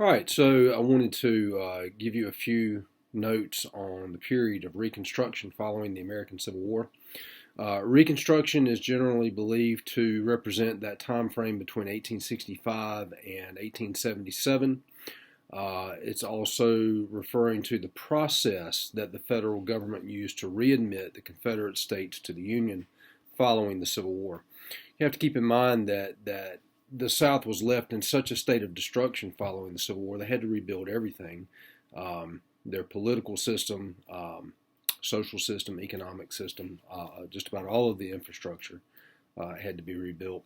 All right, so I wanted to give you a few notes on the period of Reconstruction following the American Civil War. Reconstruction is generally believed to represent that time frame between 1865 and 1877. It's also referring to the process that the federal government used to readmit the Confederate States to the Union following the Civil War. You have to keep in mind that the South was left in such a state of destruction following the Civil War. They had to rebuild everything, their political system, social system, economic system, just about all of the infrastructure had to be rebuilt.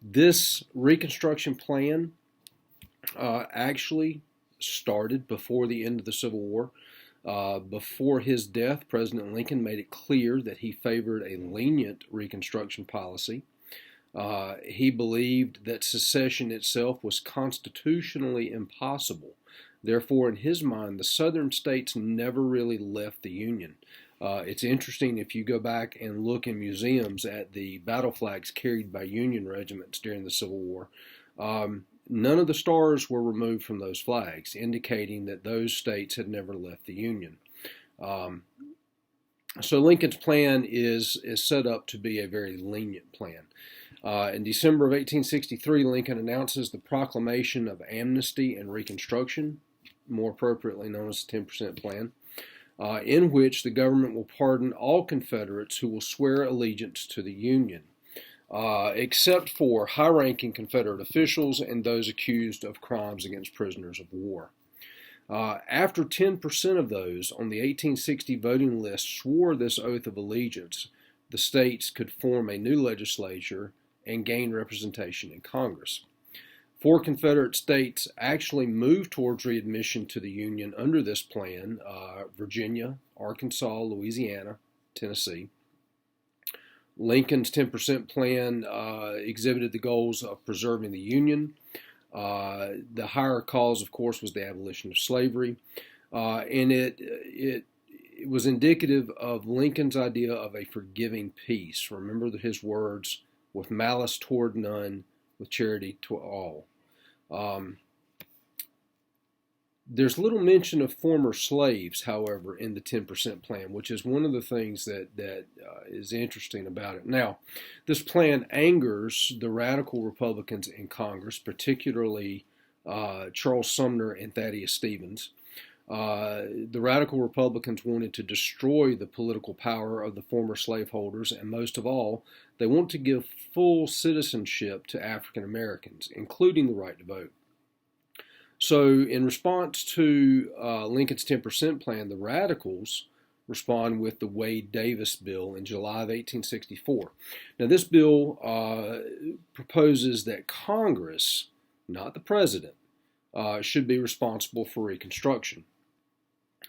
This Reconstruction plan actually started before the end of the Civil War. Before his death, President Lincoln made it clear that he favored a lenient Reconstruction policy. He believed that secession itself was constitutionally impossible. Therefore, in his mind, the southern states never really left the Union. It's interesting if you go back and look in museums at the battle flags carried by Union regiments during the Civil War. None of the stars were removed from those flags, indicating that those states had never left the Union. So Lincoln's plan is set up to be a very lenient plan. In December of 1863, Lincoln announces the proclamation of amnesty and Reconstruction, more appropriately known as the 10% Plan, in which the government will pardon all Confederates who will swear allegiance to the Union, except for high-ranking Confederate officials and those accused of crimes against prisoners of war. After 10% of those on the 1860 voting list swore this oath of allegiance, the states could form a new legislature and gain representation in Congress. 4 Confederate states actually moved towards readmission to the Union under this plan: Virginia, Arkansas, Louisiana, Tennessee. Lincoln's 10% plan exhibited the goals of preserving the Union. The higher cause, of course, was the abolition of slavery, and it was indicative of Lincoln's idea of a forgiving peace. Remember his words: with malice toward none, with charity to all. There's little mention of former slaves, however, in the 10% plan, which is one of the things that is interesting about it. Now, this plan angers the radical Republicans in Congress, particularly Charles Sumner and Thaddeus Stevens. The radical Republicans wanted to destroy the political power of the former slaveholders, and most of all, they want to give full citizenship to African Americans, including the right to vote. So, in response to Lincoln's 10% plan, the radicals respond with the Wade-Davis bill in July of 1864. Now, this bill proposes that Congress, not the president, should be responsible for Reconstruction.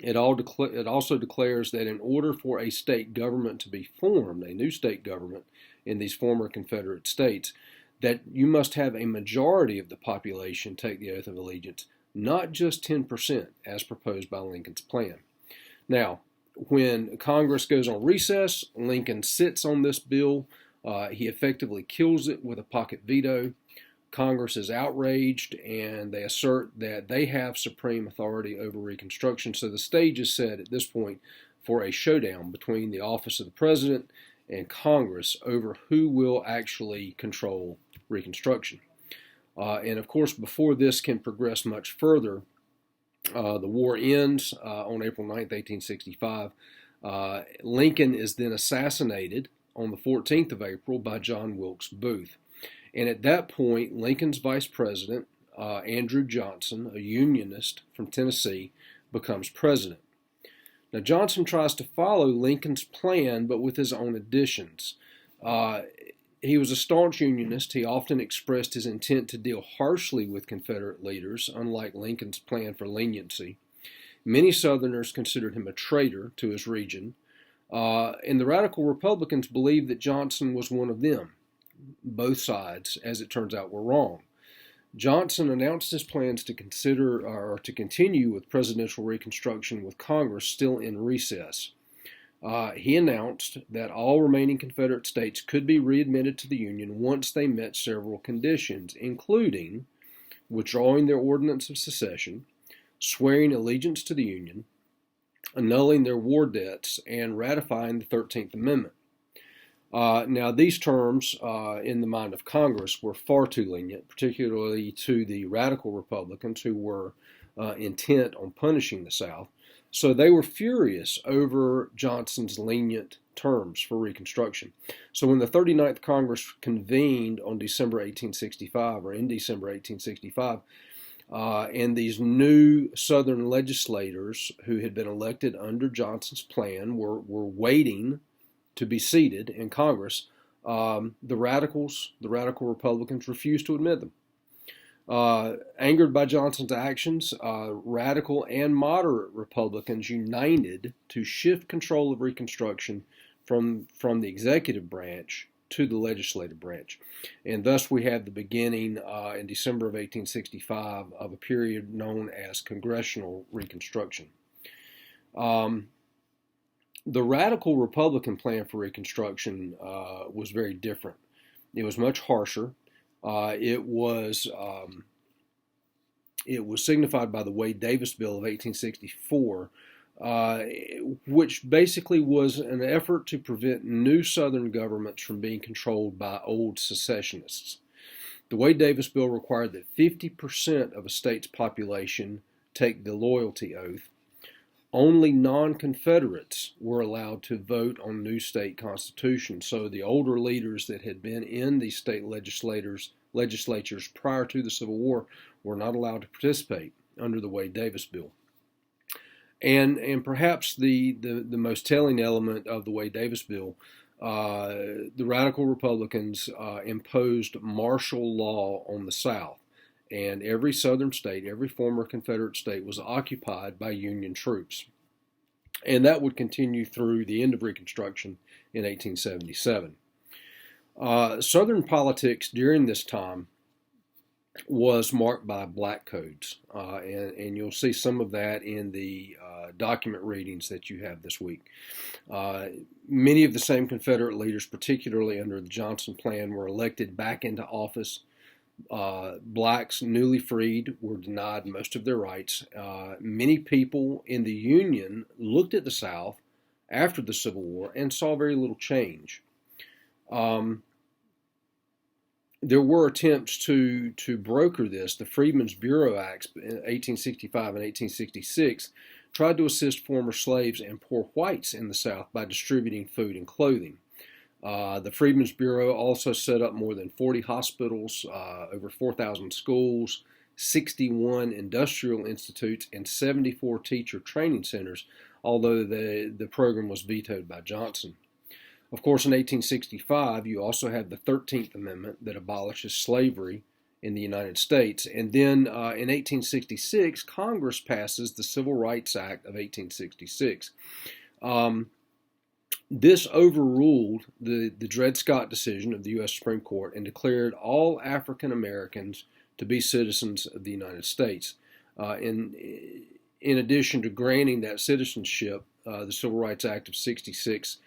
It also declares that in order for a state government to be formed, a new state government in these former Confederate states, that you must have a majority of the population take the oath of allegiance, not just 10%, as proposed by Lincoln's plan. Now, when Congress goes on recess, Lincoln sits on this bill. He effectively kills it with a pocket veto. Congress is outraged, and they assert that they have supreme authority over Reconstruction. So the stage is set at this point for a showdown between the office of the president and Congress over who will actually control Reconstruction. And of course, before this can progress much further, the war ends on April 9th, 1865. Lincoln is then assassinated on the 14th of April by John Wilkes Booth. And at that point, Lincoln's vice president, Andrew Johnson, a Unionist from Tennessee, becomes president. Now, Johnson tries to follow Lincoln's plan, but with his own additions. He was a staunch Unionist. He often expressed his intent to deal harshly with Confederate leaders, unlike Lincoln's plan for leniency. Many Southerners considered him a traitor to his region, and the radical Republicans believed that Johnson was one of them. Both sides, as it turns out, were wrong. Johnson announced his plans to continue with presidential Reconstruction with Congress still in recess. He announced that all remaining Confederate states could be readmitted to the Union once they met several conditions, including withdrawing their ordinance of secession, swearing allegiance to the Union, annulling their war debts, and ratifying the 13th Amendment. Now, these terms, in the mind of Congress, were far too lenient, particularly to the radical Republicans who were intent on punishing the South. So they were furious over Johnson's lenient terms for Reconstruction. So when the 39th Congress convened on December 1865, or in December 1865, and these new Southern legislators who had been elected under Johnson's plan were waiting to be seated in Congress, the radical Republicans refused to admit them. Angered by Johnson's actions, radical and moderate Republicans united to shift control of Reconstruction from the executive branch to the legislative branch. And thus we have the beginning in December of 1865 of a period known as Congressional Reconstruction. The radical Republican plan for Reconstruction was very different. It was much harsher. It was signified by the Wade-Davis Bill of 1864, which basically was an effort to prevent new Southern governments from being controlled by old secessionists. The Wade-Davis Bill required that 50% of a state's population take the loyalty oath. Only non-Confederates were allowed to vote on new state constitutions. So the older leaders that had been in the state legislatures prior to the Civil War were not allowed to participate under the Wade-Davis Bill. And perhaps the most telling element of the Wade-Davis Bill, the radical Republicans imposed martial law on the South. And every Southern state, every former Confederate state was occupied by Union troops. And that would continue through the end of Reconstruction in 1877. Southern politics during this time was marked by black codes, and you'll see some of that in the document readings that you have this week. Many of the same Confederate leaders, particularly under the Johnson Plan, were elected back into office. Blacks newly freed were denied most of their rights. Many people in the Union looked at the South after the Civil War and saw very little change. There were attempts to broker this. The Freedmen's Bureau Acts in 1865 and 1866 tried to assist former slaves and poor whites in the South by distributing food and clothing. The Freedmen's Bureau also set up more than 40 hospitals, over 4,000 schools, 61 industrial institutes, and 74 teacher training centers, although the program was vetoed by Johnson. Of course, in 1865, you also have the 13th Amendment that abolishes slavery in the United States. And then in 1866, Congress passes the Civil Rights Act of 1866. This overruled the Dred Scott decision of the U.S. Supreme Court and declared all African Americans to be citizens of the United States. In addition to granting that citizenship, the Civil Rights Act of 66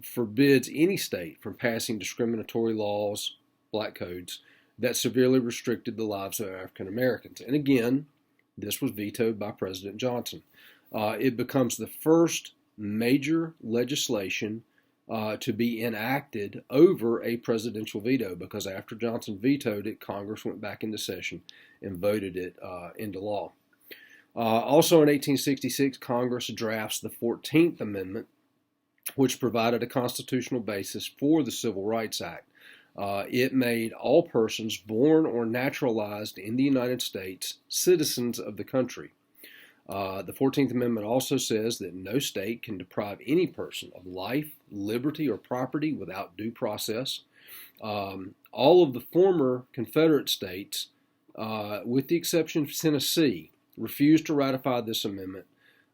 forbids any state from passing discriminatory laws, black codes, that severely restricted the lives of African Americans. And again, this was vetoed by President Johnson. It becomes the first major legislation to be enacted over a presidential veto, because after Johnson vetoed it, Congress went back into session and voted it into law. Also in 1866, Congress drafts the 14th Amendment, which provided a constitutional basis for the Civil Rights Act. It made all persons born or naturalized in the United States citizens of the country. The 14th Amendment also says that no state can deprive any person of life, liberty, or property without due process. All of the former Confederate states, with the exception of Tennessee, refused to ratify this amendment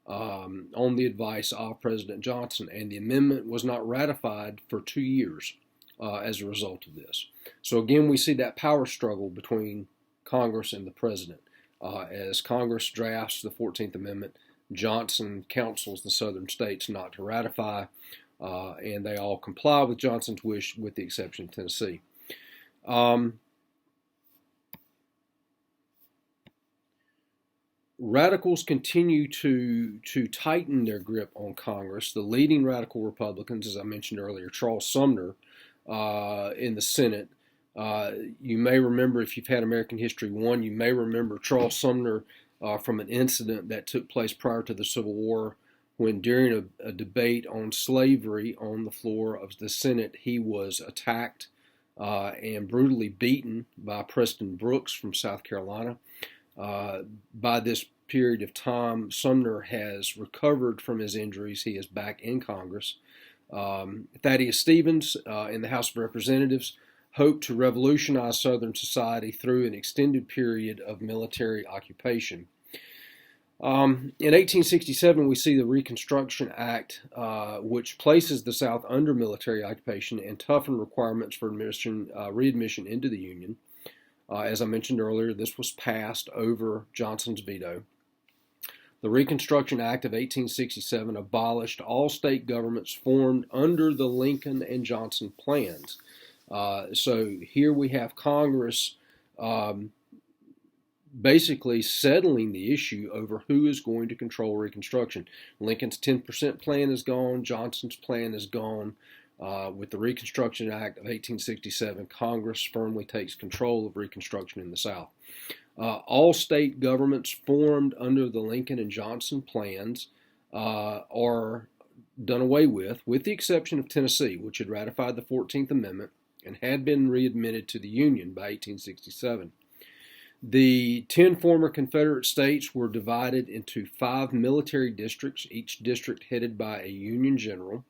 on the advice of President Johnson, and the amendment was not ratified for 2 years as a result of this. So again, we see that power struggle between Congress and the President. As Congress drafts the 14th Amendment, Johnson counsels the southern states not to ratify, and they all comply with Johnson's wish with the exception of Tennessee. radicals continue to tighten their grip on Congress. The leading radical Republicans, as I mentioned earlier, Charles Sumner in the Senate. You may remember, if you've had American History 1, you may remember Charles Sumner from an incident that took place prior to the Civil War, when during a debate on slavery on the floor of the Senate, he was attacked and brutally beaten by Preston Brooks from South Carolina. By this period of time, Sumner has recovered from his injuries. He is back in Congress. Thaddeus Stevens in the House of Representatives hoped to revolutionize Southern society through an extended period of military occupation. In 1867, we see the Reconstruction Act, which places the South under military occupation and toughened requirements for readmission into the Union. As I mentioned earlier, this was passed over Johnson's veto. The Reconstruction Act of 1867 abolished all state governments formed under the Lincoln and Johnson plans. So here we have Congress basically settling the issue over who is going to control Reconstruction. Lincoln's 10% plan is gone. Johnson's plan is gone. With the Reconstruction Act of 1867, Congress firmly takes control of Reconstruction in the South. All state governments formed under the Lincoln and Johnson plans are done away with the exception of Tennessee, which had ratified the 14th Amendment and had been readmitted to the Union by 1867. The 10 former Confederate states were divided into 5 military districts, each district headed by a Union general.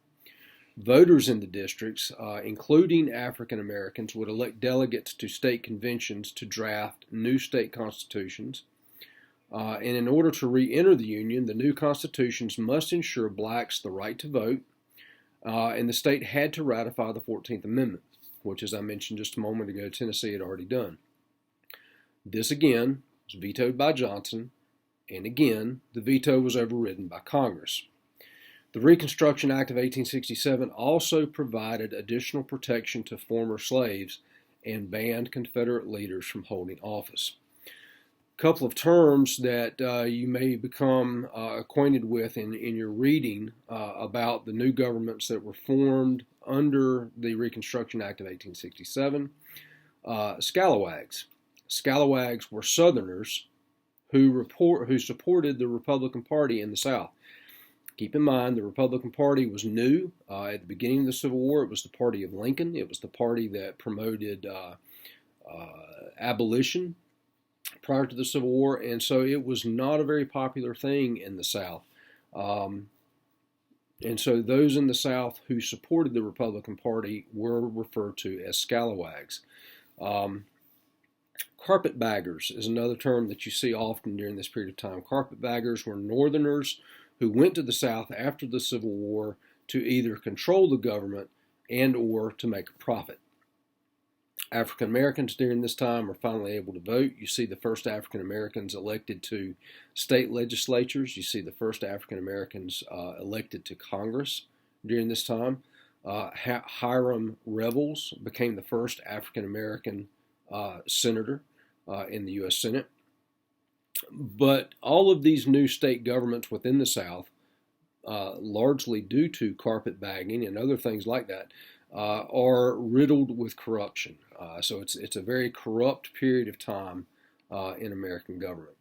Voters in the districts, including African Americans, would elect delegates to state conventions to draft new state constitutions. And in order to re-enter the Union, the new constitutions must ensure blacks the right to vote, and the state had to ratify the 14th Amendment, which, as I mentioned just a moment ago, Tennessee had already done. This again was vetoed by Johnson, and again, the veto was overridden by Congress. The Reconstruction Act of 1867 also provided additional protection to former slaves and banned Confederate leaders from holding office. A couple of terms that you may become acquainted with in your reading about the new governments that were formed under the Reconstruction Act of 1867. Scalawags. Scalawags were Southerners who supported the Republican Party in the South. Keep in mind, the Republican Party was new. At the beginning of the Civil War, it was the party of Lincoln. It was the party that promoted abolition prior to the Civil War, and so it was not a very popular thing in the South. And so those in the South who supported the Republican Party were referred to as scalawags. Carpetbaggers is another term that you see often during this period of time. Carpetbaggers were Northerners who went to the South after the Civil War to either control the government and or to make a profit. African Americans during this time are finally able to vote. You see the first African Americans elected to state legislatures. You see the first African Americans elected to Congress during this time. Hiram Revels became the first African American senator in the U.S. Senate. But all of these new state governments within the South, largely due to carpetbagging and other things like that, are riddled with corruption. So it's a very corrupt period of time in American government.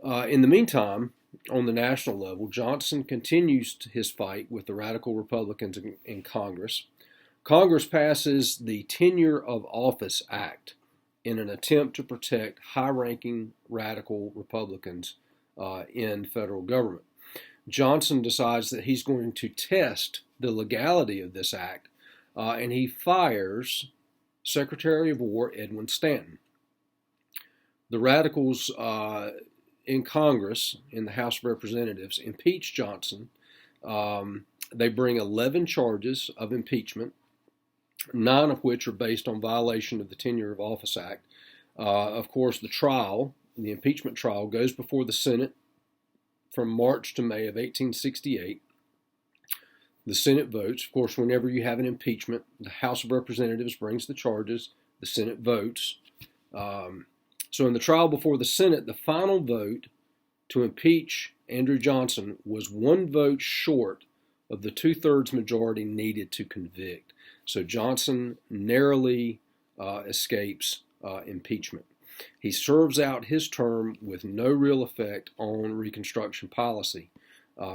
In the meantime, on the national level, Johnson continues his fight with the radical Republicans in Congress. Congress passes the Tenure of Office Act in an attempt to protect high-ranking radical Republicans in federal government. Johnson decides that he's going to test the legality of this act, and he fires Secretary of War Edwin Stanton. The radicals in Congress, in the House of Representatives, impeach Johnson. They bring 11 charges of impeachment, 9 of which are based on violation of the Tenure of Office Act. Of course, the impeachment trial, goes before the Senate from March to May of 1868. The Senate votes. Of course, whenever you have an impeachment, the House of Representatives brings the charges, the Senate votes. So in the trial before the Senate, the final vote to impeach Andrew Johnson was one vote short of the two-thirds majority needed to convict. So Johnson narrowly escapes impeachment. He serves out his term with no real effect on Reconstruction policy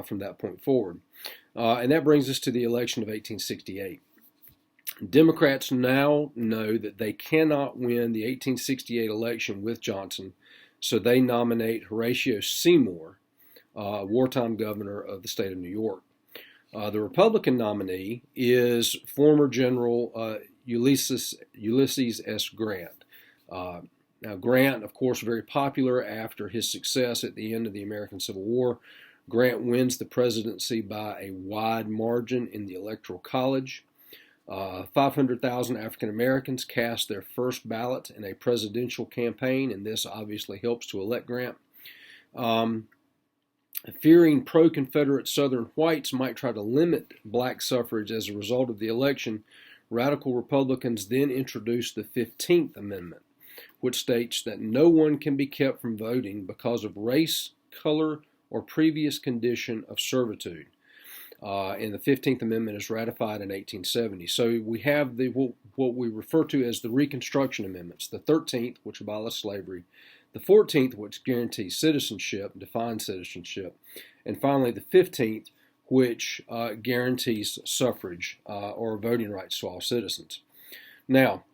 from that point forward. And that brings us to the election of 1868. Democrats now know that they cannot win the 1868 election with Johnson, so they nominate Horatio Seymour, wartime governor of the state of New York. The Republican nominee is former General Ulysses S. Grant. Now, Grant, of course, very popular after his success at the end of the American Civil War. Grant wins the presidency by a wide margin in the Electoral College. 500,000 African Americans cast their first ballot in a presidential campaign, and this obviously helps to elect Grant. Fearing pro-Confederate Southern whites might try to limit black suffrage as a result of the election, radical Republicans then introduced the 15th Amendment, which states that no one can be kept from voting because of race, color, or previous condition of servitude. And the 15th Amendment is ratified in 1870. So we have what we refer to as the Reconstruction Amendments, the 13th, which abolished slavery, the 14th, which guarantees citizenship, defines citizenship, and finally the 15th, which guarantees suffrage or voting rights to all citizens. Now,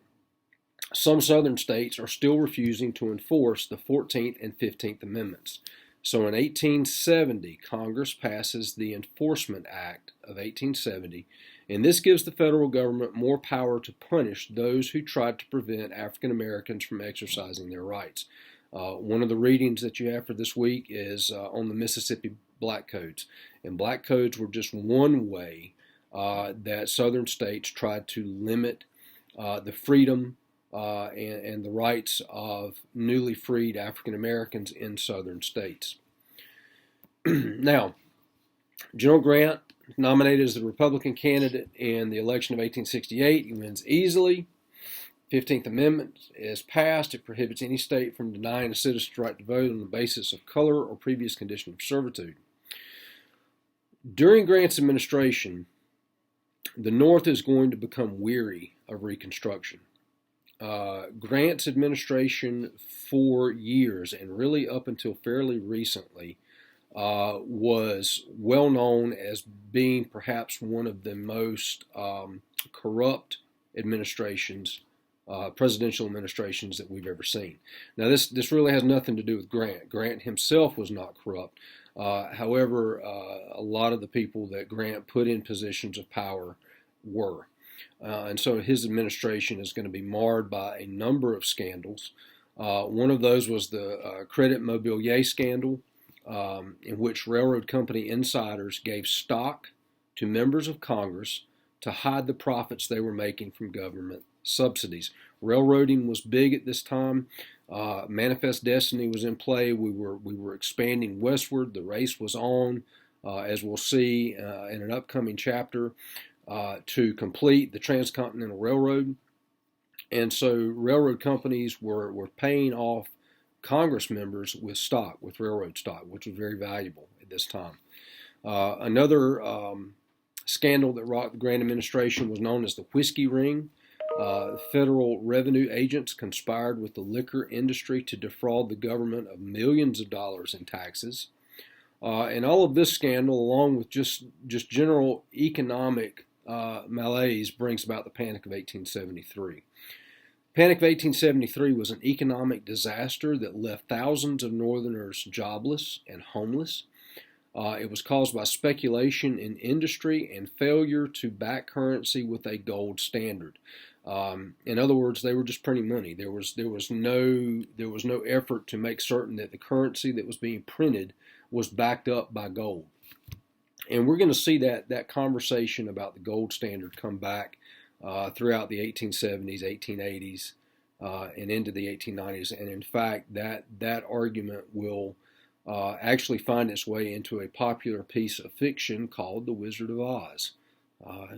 some southern states are still refusing to enforce the 14th and 15th Amendments. So in 1870, Congress passes the Enforcement Act of 1870, and this gives the federal government more power to punish those who tried to prevent African Americans from exercising their rights. One of the readings that you have for this week is on the Mississippi Black Codes, and Black Codes were just one way that southern states tried to limit the freedom and the rights of newly freed African Americans in southern states. Now, General Grant, nominated as the Republican candidate in the election of 1868, he wins easily. 15th Amendment is passed. It prohibits any state from denying a citizen's right to vote on the basis of color or previous condition of servitude. During Grant's administration, the North is going to become weary of Reconstruction. Grant's administration for years, and really up until fairly recently, was well known as being perhaps one of the most corrupt administrations, presidential administrations that we've ever seen. Now, this really has nothing to do with Grant. Grant himself was not corrupt. However, a lot of the people that Grant put in positions of power were. And so his administration is going to be marred by a number of scandals. One of those was the Credit Mobilier scandal, in which railroad company insiders gave stock to members of Congress to hide the profits they were making from government subsidies. Railroading was big at this time. Manifest Destiny was in play. We were expanding westward. The race was on, as we'll see in an upcoming chapter, to complete the Transcontinental Railroad. And so railroad companies were paying off Congress members with stock, with railroad stock, which was very valuable at this time. Another scandal that rocked the Grant administration was known as the Whiskey Ring. Federal revenue agents conspired with the liquor industry to defraud the government of millions of dollars in taxes. And all of this scandal, along with just general economic malaise, brings about the Panic of 1873. Panic of 1873 was an economic disaster that left thousands of Northerners jobless and homeless. It was caused by speculation in industry and failure to back currency with a gold standard. In other words, they were just printing money. There was no effort to make certain that the currency that was being printed was backed up by gold. And we're going to see that conversation about the gold standard come back throughout the 1870s, 1880s, and into the 1890s. And in fact, that argument will actually find its way into a popular piece of fiction called The Wizard of Oz,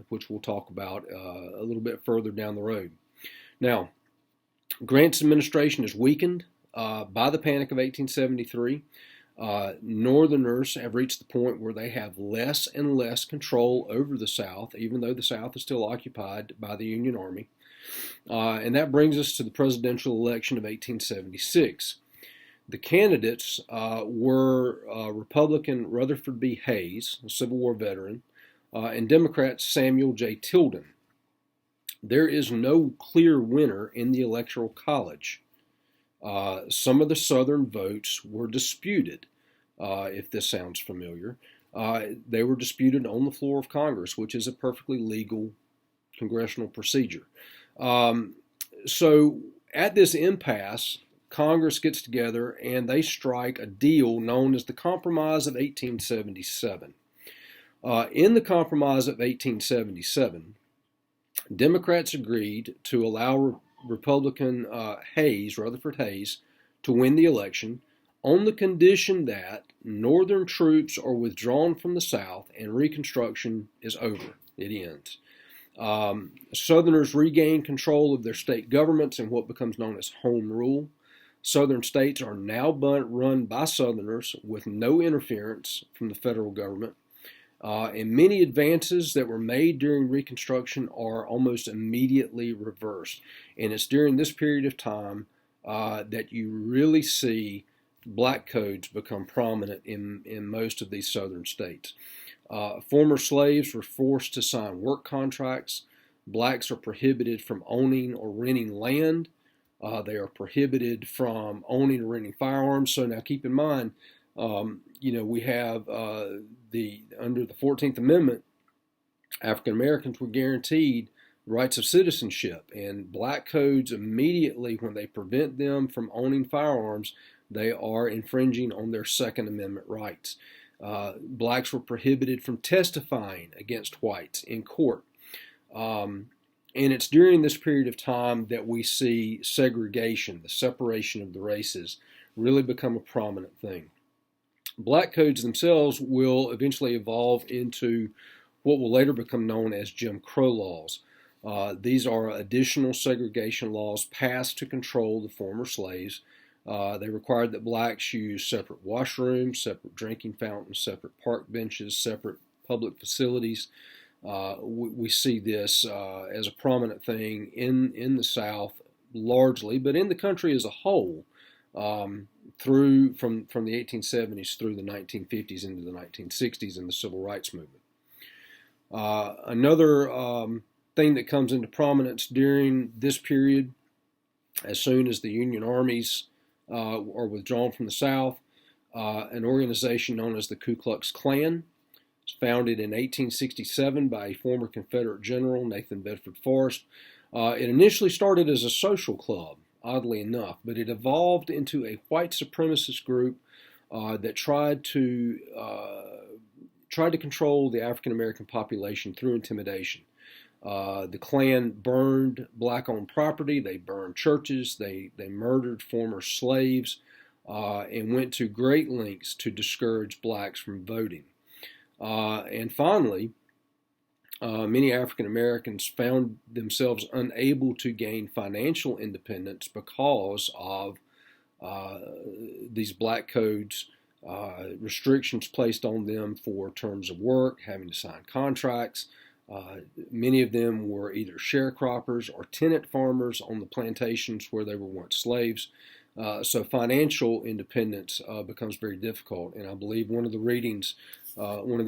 which we'll talk about a little bit further down the road. Now, Grant's administration is weakened by the Panic of 1873. Northerners have reached the point where they have less and less control over the South, even though the South is still occupied by the Union Army. And that brings us to the presidential election of 1876. The candidates were Republican Rutherford B. Hayes, a Civil War veteran, and Democrat Samuel J. Tilden. There is no clear winner in the Electoral College. Some of the Southern votes were disputed, if this sounds familiar. They were disputed on the floor of Congress, which is a perfectly legal congressional procedure. So at this impasse, Congress gets together and they strike a deal known as the Compromise of 1877. In the Compromise of 1877, Democrats agreed to allow Republican Rutherford Hayes, to win the election on the condition that Northern troops are withdrawn from the South and Reconstruction is over. It ends. Southerners regain control of their state governments in what becomes known as Home Rule. Southern states are now run by Southerners with no interference from the federal government. And many advances that were made during Reconstruction are almost immediately reversed. And it's during this period of time that you really see black codes become prominent in most of these southern states. Former slaves were forced to sign work contracts. Blacks are prohibited from owning or renting land. They are prohibited from owning or renting firearms. So now keep in mind, we have under the 14th Amendment, African Americans were guaranteed rights of citizenship, and black codes immediately, when they prevent them from owning firearms, they are infringing on their Second Amendment rights. Blacks were prohibited from testifying against whites in court. And it's during this period of time that we see segregation, the separation of the races, really become a prominent thing. Black codes themselves will eventually evolve into what will later become known as Jim Crow laws. These are additional segregation laws passed to control the former slaves. They required that blacks use separate washrooms, separate drinking fountains, separate park benches, separate public facilities. We see this as a prominent thing in the South largely, but in the country as a whole, from the 1870s through the 1950s into the 1960s in the Civil Rights Movement. Another thing that comes into prominence during this period, as soon as the Union armies are withdrawn from the South, an organization known as the Ku Klux Klan. It was founded in 1867 by a former Confederate general, Nathan Bedford Forrest. It initially started as a social club, oddly enough, but it evolved into a white supremacist group that tried to control the African American population through intimidation. The Klan burned black-owned property, they burned churches, they murdered former slaves, and went to great lengths to discourage blacks from voting. And finally, many African Americans found themselves unable to gain financial independence because of these black codes, restrictions placed on them for terms of work, having to sign contracts. Many of them were either sharecroppers or tenant farmers on the plantations where they were once slaves. So financial independence becomes very difficult. And I believe one of the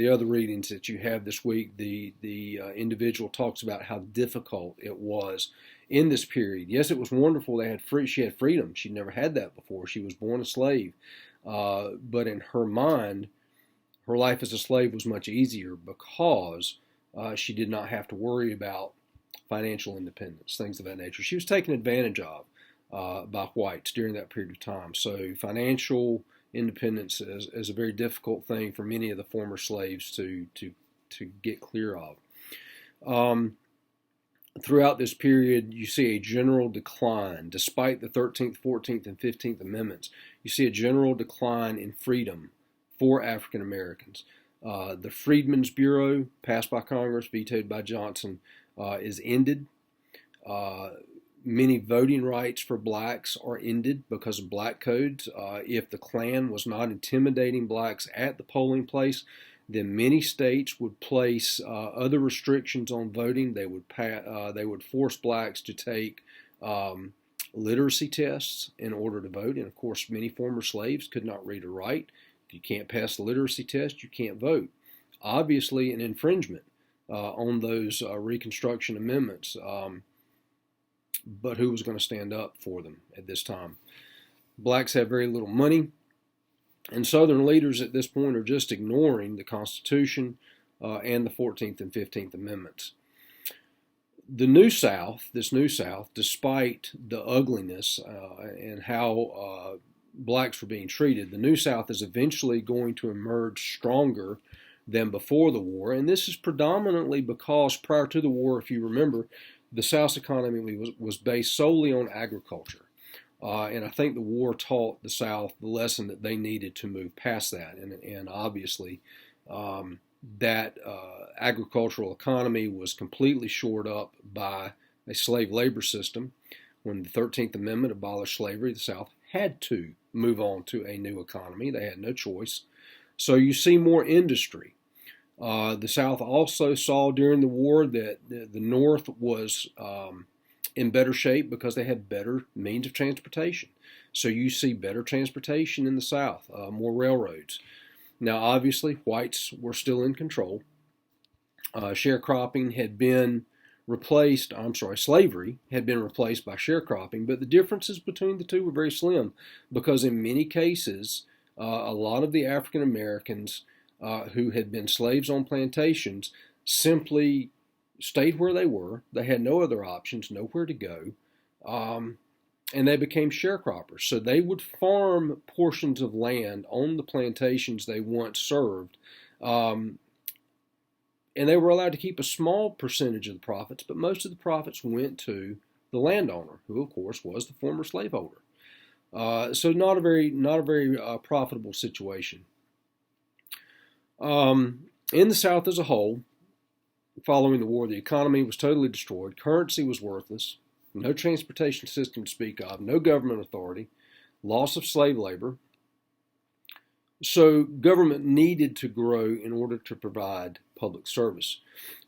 other readings that you have this week, the individual talks about how difficult it was in this period. Yes, it was wonderful. She had freedom. She'd never had that before. She was born a slave. But in her mind, her life as a slave was much easier because she did not have to worry about financial independence, things of that nature. She was taken advantage of by whites during that period of time. So financial independence is a very difficult thing for many of the former slaves to get clear of. Throughout this period, you see a general decline. Despite the 13th, 14th, and 15th Amendments, you see a general decline in freedom for African Americans. The Freedmen's Bureau, passed by Congress, vetoed by Johnson, is ended. Many voting rights for blacks are ended because of black codes. If the Klan was not intimidating blacks at the polling place, then many states would place other restrictions on voting. They would force blacks to take literacy tests in order to vote. And of course, many former slaves could not read or write. If you can't pass the literacy test, you can't vote. Obviously, an infringement on those Reconstruction amendments. But who was going to stand up for them at this time? Blacks have very little money, and Southern leaders at this point are just ignoring the Constitution and the 14th and 15th Amendments. The New South, this New South, despite the ugliness and how blacks were being treated, the New South is eventually going to emerge stronger than before the war, and this is predominantly because prior to the war, if you remember, the South's economy was based solely on agriculture. And I think the war taught the South the lesson that they needed to move past that. And obviously, that agricultural economy was completely shored up by a slave labor system. When the 13th Amendment abolished slavery, the South had to move on to a new economy. They had no choice. So you see more industry. The South also saw during the war that the North was in better shape because they had better means of transportation. So you see better transportation in the South, more railroads. Now, obviously, whites were still in control. Sharecropping had been replaced, slavery had been replaced by sharecropping, but the differences between the two were very slim because in many cases, a lot of the African Americans who had been slaves on plantations simply stayed where they were. They had no other options, nowhere to go, and they became sharecroppers. So they would farm portions of land on the plantations they once served, and they were allowed to keep a small percentage of the profits, but most of the profits went to the landowner, who of course was the former slaveholder. So not a very profitable situation. In the South as a whole, following the war, the economy was totally destroyed. Currency was worthless. No transportation system to speak of. No government authority. Loss of slave labor. So government needed to grow in order to provide public service.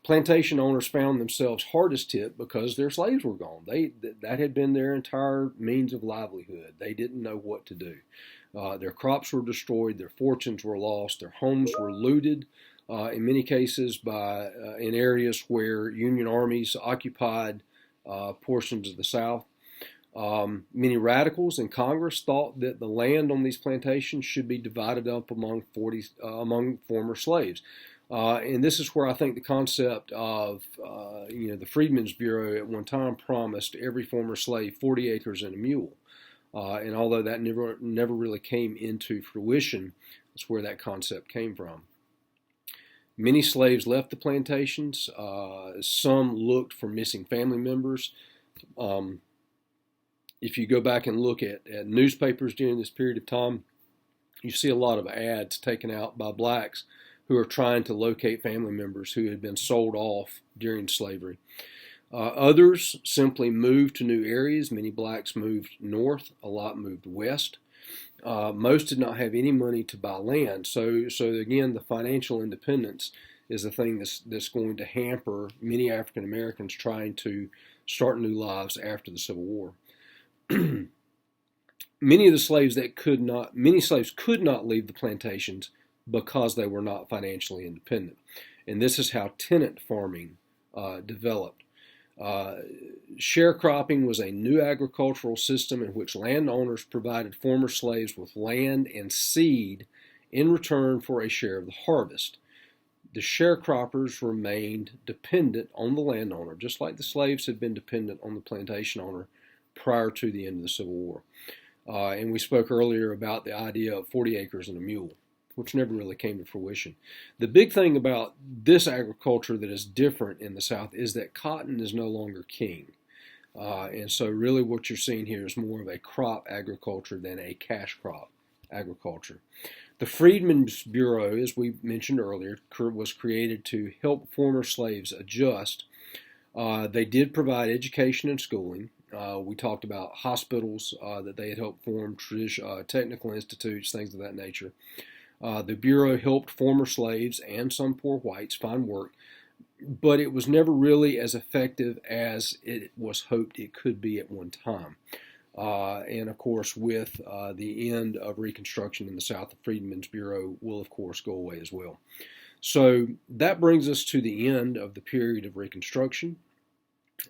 Plantation owners found themselves hardest hit because their slaves were gone. That had been their entire means of livelihood. They didn't know what to do. Their crops were destroyed, their fortunes were lost, their homes were looted, in many cases in areas where Union armies occupied portions of the South. Many radicals in Congress thought that the land on these plantations should be divided up among former slaves. And this is where I think the concept of the Freedmen's Bureau at one time promised every former slave 40 acres and a mule. And although that never really came into fruition, that's where that concept came from. Many slaves left the plantations. Some looked for missing family members. If you go back and look at newspapers during this period of time, you see a lot of ads taken out by blacks who are trying to locate family members who had been sold off during slavery. Others simply moved to new areas. Many blacks moved north. A lot moved west. Most did not have any money to buy land. So again, the financial independence is the thing that's going to hamper many African Americans trying to start new lives after the Civil War. Many slaves could not leave the plantations because they were not financially independent. And this is how tenant farming developed. Sharecropping was a new agricultural system in which landowners provided former slaves with land and seed in return for a share of the harvest. The sharecroppers remained dependent on the landowner, just like the slaves had been dependent on the plantation owner prior to the end of the Civil War. And we spoke earlier about the idea of 40 acres and a mule, which never really came to fruition. The big thing about this agriculture that is different in the South is that cotton is no longer king. And so really what you're seeing here is more of a crop agriculture than a cash crop agriculture. The Freedmen's Bureau, as we mentioned earlier, was created to help former slaves adjust. They did provide education and schooling. We talked about hospitals that they had helped form, technical institutes, things of that nature. The Bureau helped former slaves and some poor whites find work, but it was never really as effective as it was hoped it could be at one time. And of course, with the end of Reconstruction in the South, the Freedmen's Bureau will, of course, go away as well. So that brings us to the end of the period of Reconstruction.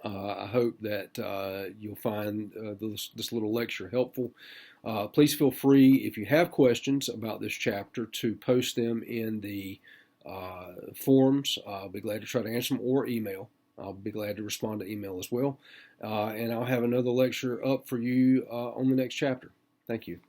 I hope that you'll find this little lecture helpful. Please feel free, if you have questions about this chapter, to post them in the forums. I'll be glad to try to answer them, or email. I'll be glad to respond to email as well. And I'll have another lecture up for you on the next chapter. Thank you.